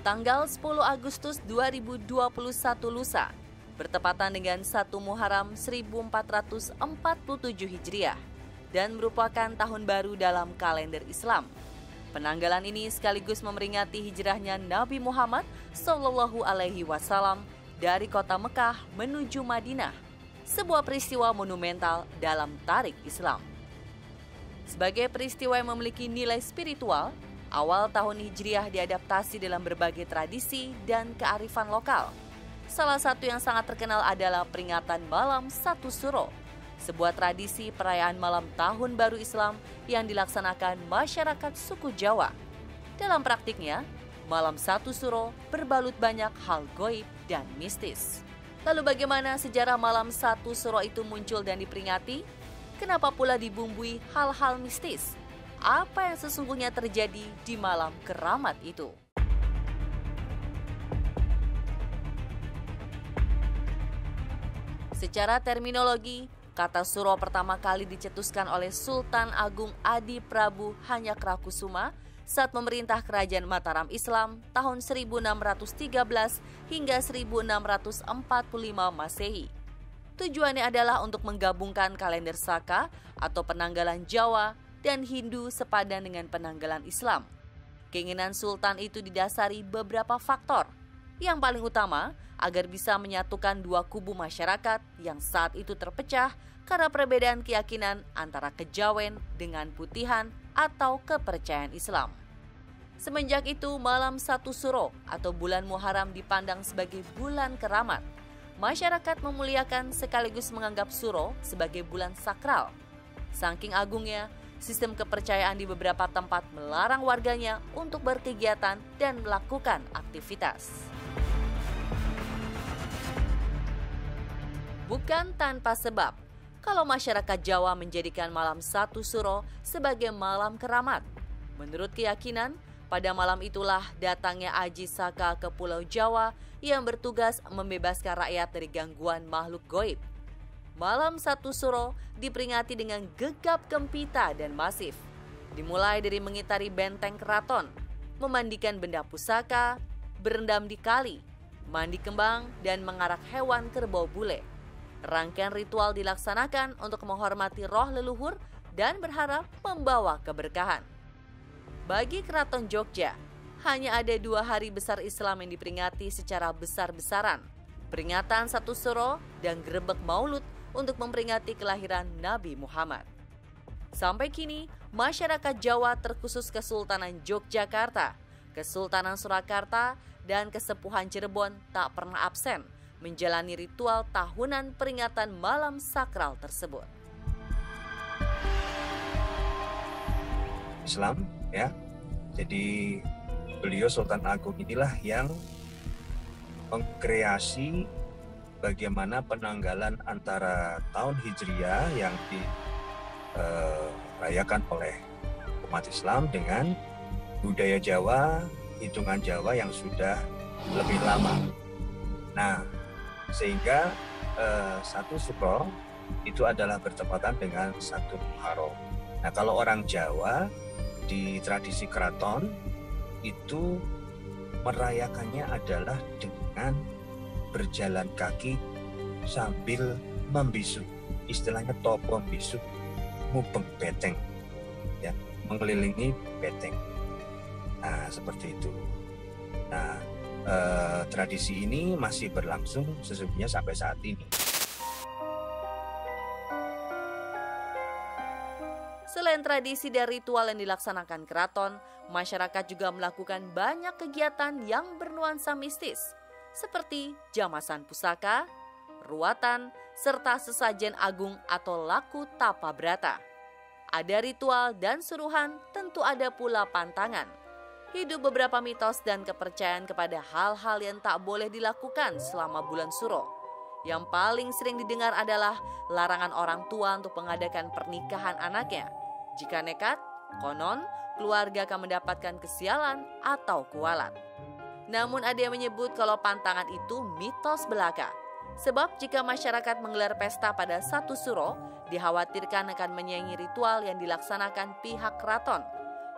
Tanggal 10 Agustus 2021 lusa, bertepatan dengan 1 Muharram 1447 Hijriah dan merupakan tahun baru dalam kalender Islam. Penanggalan ini sekaligus memperingati hijrahnya Nabi Muhammad SAW dari kota Mekah menuju Madinah, sebuah peristiwa monumental dalam tarikh Islam. Sebagai peristiwa yang memiliki nilai spiritual, awal tahun Hijriah diadaptasi dalam berbagai tradisi dan kearifan lokal. Salah satu yang sangat terkenal adalah peringatan Malam Satu Suro, sebuah tradisi perayaan malam Tahun Baru Islam yang dilaksanakan masyarakat suku Jawa. Dalam praktiknya, Malam Satu Suro berbalut banyak hal goib dan mistis. Lalu bagaimana sejarah Malam Satu Suro itu muncul dan diperingati? Kenapa pula dibumbui hal-hal mistis? Apa yang sesungguhnya terjadi di malam keramat itu? Secara terminologi, kata suro pertama kali dicetuskan oleh Sultan Agung Adi Prabu Hanyakrakusuma saat memerintah Kerajaan Mataram Islam tahun 1613 hingga 1645 Masehi. Tujuannya adalah untuk menggabungkan kalender Saka atau penanggalan Jawa dan Hindu sepadan dengan penanggalan Islam. Keinginan Sultan itu didasari beberapa faktor. Yang paling utama, agar bisa menyatukan dua kubu masyarakat yang saat itu terpecah karena perbedaan keyakinan antara kejawen dengan putihan atau kepercayaan Islam. Semenjak itu, Malam Satu Suro atau bulan Muharram dipandang sebagai bulan keramat. Masyarakat memuliakan sekaligus menganggap Suro sebagai bulan sakral. Saking agungnya, sistem kepercayaan di beberapa tempat melarang warganya untuk berkegiatan dan melakukan aktivitas. Bukan tanpa sebab, kalau masyarakat Jawa menjadikan Malam Satu Suro sebagai malam keramat. Menurut keyakinan, pada malam itulah datangnya Aji Saka ke Pulau Jawa yang bertugas membebaskan rakyat dari gangguan makhluk goib. Malam Satu Suro diperingati dengan gegap gempita dan masif. Dimulai dari mengitari benteng keraton, memandikan benda pusaka, berendam di kali, mandi kembang, dan mengarak hewan kerbau bule. Rangkaian ritual dilaksanakan untuk menghormati roh leluhur dan berharap membawa keberkahan. Bagi Keraton Jogja, hanya ada 2 hari besar Islam yang diperingati secara besar-besaran. Peringatan Satu Suro dan Grebek Maulud untuk memperingati kelahiran Nabi Muhammad. Sampai kini, masyarakat Jawa terkhusus Kesultanan Yogyakarta, Kesultanan Surakarta, dan Kesepuhan Cirebon tak pernah absen menjalani ritual tahunan peringatan malam sakral tersebut. Islam, ya. Jadi beliau Sultan Agung inilah yang mengkreasi bagaimana penanggalan antara tahun Hijriah yang dirayakan oleh umat Islam dengan budaya Jawa, hitungan Jawa yang sudah lebih lama. Nah, sehingga Satu Suro itu adalah bertepatan dengan 1 Muharram. Nah, kalau orang Jawa di tradisi keraton itu merayakannya adalah dengan berjalan kaki sambil membisu, istilahnya topo bisu, mubeng beteng, ya, mengelilingi beteng. Nah, seperti itu. Nah, tradisi ini masih berlangsung sesungguhnya sampai saat ini. Selain tradisi dan ritual yang dilaksanakan keraton, masyarakat juga melakukan banyak kegiatan yang bernuansa mistis, seperti jamasan pusaka, ruatan, serta sesajen agung atau laku tapa brata. Ada ritual dan suruhan, tentu ada pula pantangan. Hidup beberapa mitos dan kepercayaan kepada hal-hal yang tak boleh dilakukan selama bulan Suro. Yang paling sering didengar adalah larangan orang tua untuk mengadakan pernikahan anaknya. Jika nekat, konon keluarga akan mendapatkan kesialan atau kualat. Namun ada yang menyebut kalau pantangan itu mitos belaka. Sebab jika masyarakat menggelar pesta pada Satu Suro, dikhawatirkan akan menyaingi ritual yang dilaksanakan pihak keraton.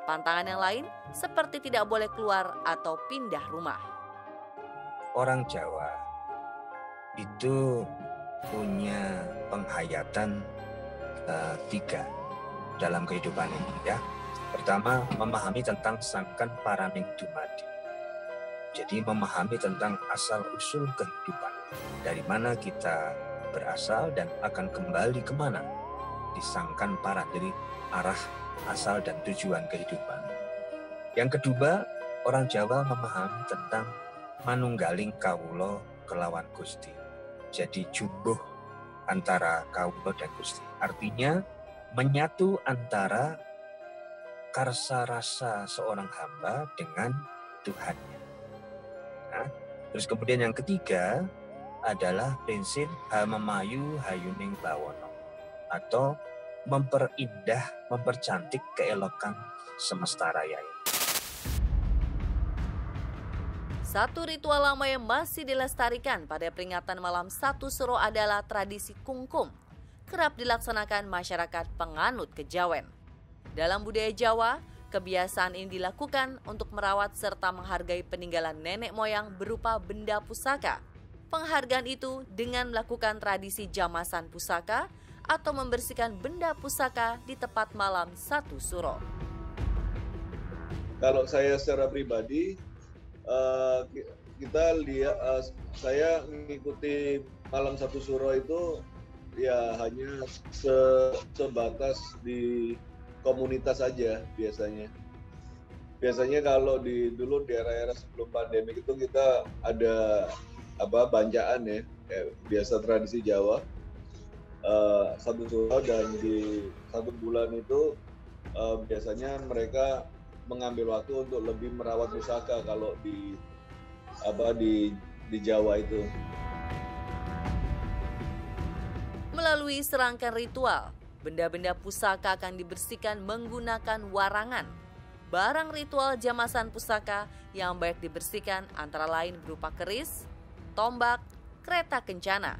Pantangan yang lain seperti tidak boleh keluar atau pindah rumah. Orang Jawa itu punya penghayatan tiga dalam kehidupan ini ya. Pertama, memahami tentang sangkan paraning dumadi. Jadi memahami tentang asal-usul kehidupan. Dari mana kita berasal dan akan kembali kemana. Disangkan para, jadi arah, asal dan tujuan kehidupan. Yang kedua, orang Jawa memahami tentang manunggaling kawula kelawan Gusti. Jadi jumbuh antara kawula dan Gusti. Artinya menyatu antara karsa rasa seorang hamba dengan Tuhannya. Nah, terus kemudian yang ketiga adalah prinsip memayu hayuning bawono, atau memperindah, mempercantik keelokan semesta raya ini. Satu ritual lama yang masih dilestarikan pada peringatan malam Satu Suro adalah tradisi kungkum. Kerap dilaksanakan masyarakat penganut kejawen. Dalam budaya Jawa, kebiasaan ini dilakukan untuk merawat serta menghargai peninggalan nenek moyang berupa benda pusaka. Penghargaan itu dengan melakukan tradisi jamasan pusaka atau membersihkan benda pusaka di tepat malam Satu Suro. Kalau saya secara pribadi, kita lihat, saya mengikuti malam Satu Suro itu ya hanya sebatas di komunitas saja biasanya. Biasanya kalau dulu di era-era sebelum pandemi itu kita ada bancaan ya, biasa tradisi Jawa. Satu Suro, dan di 1 bulan itu biasanya mereka mengambil waktu untuk lebih merawat pusaka kalau di Jawa itu. Melalui serangkaian ritual, benda-benda pusaka akan dibersihkan menggunakan warangan. Barang ritual jamasan pusaka yang baik dibersihkan antara lain berupa keris, tombak, kereta kencana,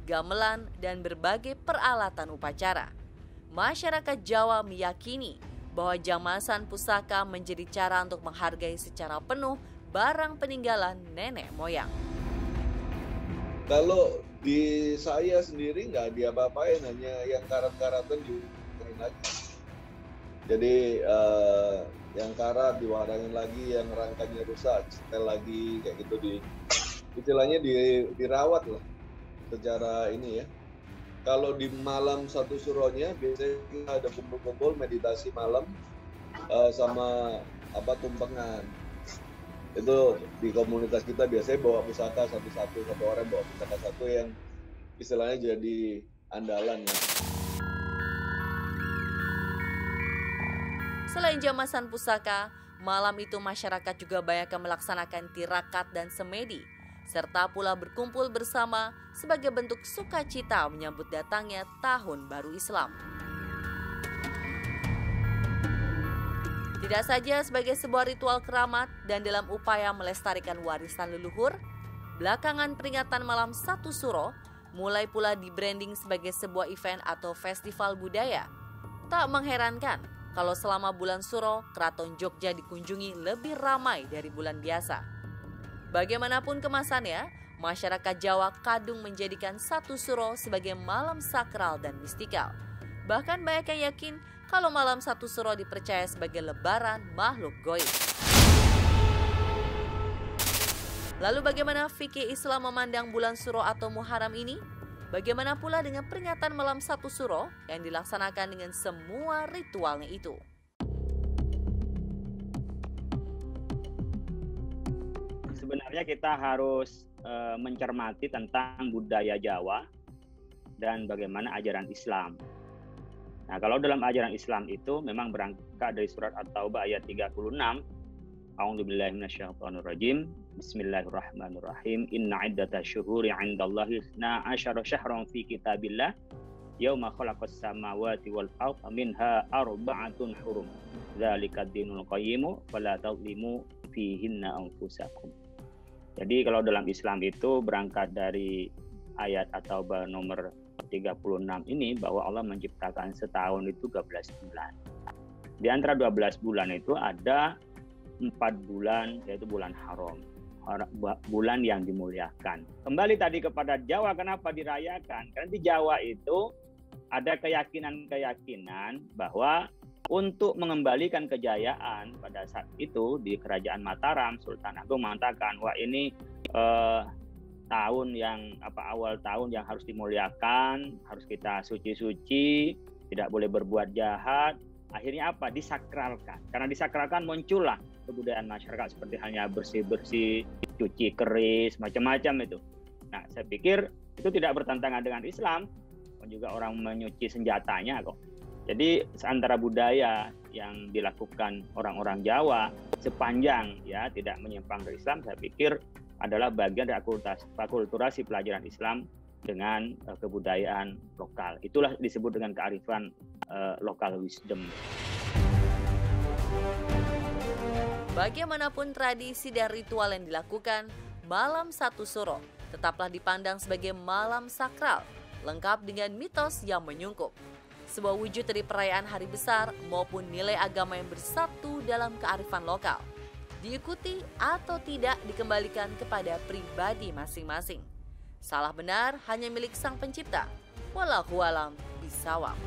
gamelan, dan berbagai peralatan upacara. Masyarakat Jawa meyakini bahwa jamasan pusaka menjadi cara untuk menghargai secara penuh barang peninggalan nenek moyang. Kalau di saya sendiri nggak diapa-apain, hanya yang karat-karatan diwarangin lagi. Jadi yang karat diwarangin lagi, yang rangkanya rusak setel lagi, kayak gitu, istilahnya dirawat lah secara ini ya. Kalau di malam Satu Suronya biasanya ada kumpul-kumpul meditasi malam sama tumpengan. Itu di komunitas kita biasanya bawa pusaka satu-satu, satu orang bawa pusaka satu yang istilahnya jadi andalan ya. Selain jamasan pusaka, malam itu masyarakat juga banyak yang melaksanakan tirakat dan semedi, serta pula berkumpul bersama sebagai bentuk sukacita menyambut datangnya Tahun Baru Islam. Tidak saja sebagai sebuah ritual keramat dan dalam upaya melestarikan warisan leluhur, belakangan peringatan malam Satu Suro mulai pula di-branding sebagai sebuah event atau festival budaya. Tak mengherankan kalau selama bulan Suro, Keraton Jogja dikunjungi lebih ramai dari bulan biasa. Bagaimanapun kemasannya, masyarakat Jawa kadung menjadikan Satu Suro sebagai malam sakral dan mistikal. Bahkan banyak yang yakin kalau malam Satu Suro dipercaya sebagai lebaran makhluk goib. Lalu bagaimana fikih Islam memandang bulan Suro atau Muharram ini? Bagaimana pula dengan peringatan malam Satu Suro yang dilaksanakan dengan semua ritualnya itu? Sebenarnya kita harus mencermati tentang budaya Jawa dan bagaimana ajaran Islam. Nah, kalau dalam ajaran Islam itu memang berangkat dari surat At-Taubah ayat 36. A'udzubillahi minasyaitonirrajim. Bismillahirrahmanirrahim. Inna iddatash syuhuri 'indallahi 12 syahran fi kitabillah yauma khalaqas samawati wal arda minha arba'atun hurum. Dzalika ad-dinul qayyim fala tadhlimu fihinna anfusakum. Jadi kalau dalam Islam itu berangkat dari ayat At-Taubah nomor 36 ini bahwa Allah menciptakan setahun itu 12 bulan. Di antara 12 bulan itu ada 4 bulan, yaitu bulan haram, bulan yang dimuliakan. Kembali tadi kepada Jawa, kenapa dirayakan? Karena di Jawa itu ada keyakinan bahwa untuk mengembalikan kejayaan pada saat itu di Kerajaan Mataram, Sultan Agung mengatakan, wah ini awal tahun yang harus dimuliakan, harus kita suci-suci, tidak boleh berbuat jahat. Akhirnya apa? Disakralkan. Karena disakralkan muncullah kebudayaan masyarakat seperti halnya bersih-bersih, cuci keris, macam-macam itu. Nah, saya pikir itu tidak bertentangan dengan Islam, juga orang menyuci senjatanya kok. Jadi antara budaya yang dilakukan orang-orang Jawa sepanjang ya tidak menyimpang dari Islam, saya pikir adalah bagian dari akulturasi pelajaran Islam dengan kebudayaan lokal. Itulah disebut dengan kearifan local wisdom. Bagaimanapun tradisi dan ritual yang dilakukan, malam 1 Suro tetaplah dipandang sebagai malam sakral, lengkap dengan mitos yang menyungkup. Sebuah wujud dari perayaan hari besar maupun nilai agama yang bersatu dalam kearifan lokal. Diikuti atau tidak dikembalikan kepada pribadi masing-masing. Salah benar hanya milik Sang Pencipta. Wallahualam bishawab.